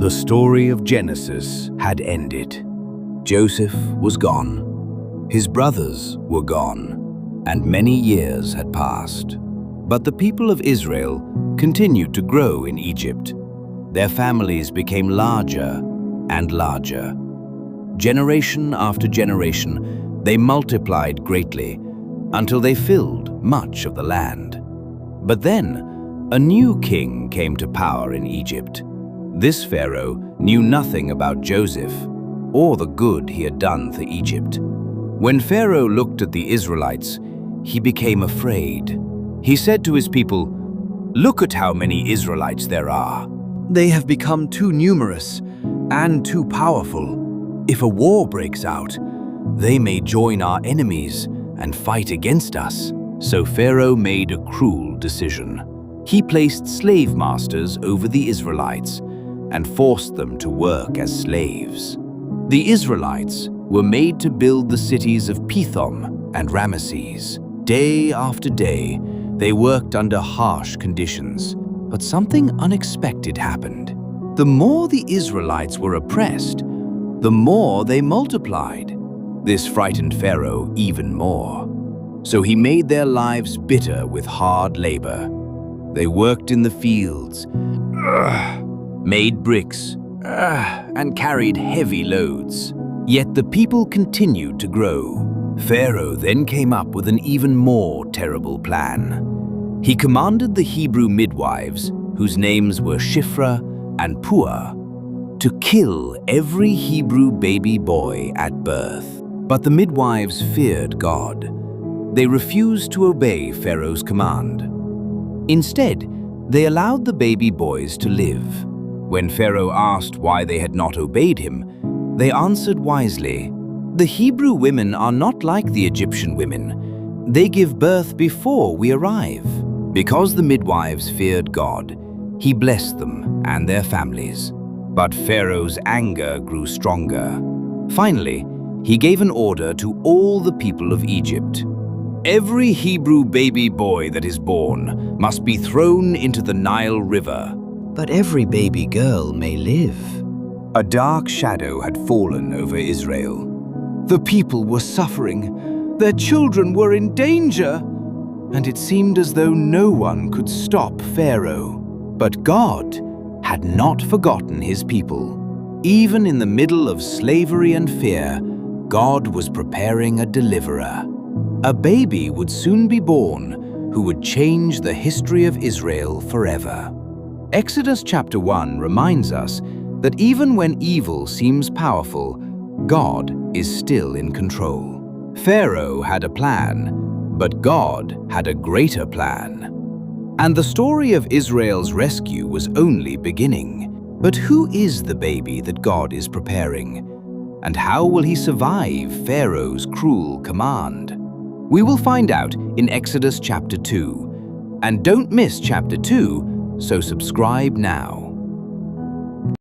The story of Genesis had ended. Joseph was gone. His brothers were gone, and many years had passed. But the people of Israel continued to grow in Egypt. Their families became larger and larger. Generation after generation, they multiplied greatly until they filled much of the land. But then, a new king came to power in Egypt. This Pharaoh knew nothing about Joseph or the good he had done for Egypt. When Pharaoh looked at the Israelites, he became afraid. He said to his people, "Look at how many Israelites there are. They have become too numerous and too powerful. If a war breaks out, they may join our enemies and fight against us." So Pharaoh made a cruel decision. He placed slave masters over the Israelites and forced them to work as slaves. The Israelites were made to build the cities of Pithom and Ramesses. Day after day, they worked under harsh conditions, but something unexpected happened. The more the Israelites were oppressed, the more they multiplied. This frightened Pharaoh even more. So he made their lives bitter with hard labor. They worked in the fields, made bricks, and carried heavy loads. Yet the people continued to grow. Pharaoh then came up with an even more terrible plan. He commanded the Hebrew midwives, whose names were Shiphrah and Puah, to kill every Hebrew baby boy at birth. But the midwives feared God. They refused to obey Pharaoh's command. Instead, they allowed the baby boys to live. When Pharaoh asked why they had not obeyed him, they answered wisely, "The Hebrew women are not like the Egyptian women. They give birth before we arrive." Because the midwives feared God, he blessed them and their families. But Pharaoh's anger grew stronger. Finally, he gave an order to all the people of Egypt. "Every Hebrew baby boy that is born must be thrown into the Nile River. But every baby girl may live." A dark shadow had fallen over Israel. The people were suffering. Their children were in danger. And it seemed as though no one could stop Pharaoh. But God had not forgotten his people. Even in the middle of slavery and fear, God was preparing a deliverer. A baby would soon be born who would change the history of Israel forever. Exodus chapter 1 reminds us that even when evil seems powerful, God is still in control. Pharaoh had a plan, but God had a greater plan. And the story of Israel's rescue was only beginning. But who is the baby that God is preparing? And how will he survive Pharaoh's cruel command? We will find out in Exodus chapter 2. And don't miss chapter 2, so subscribe now.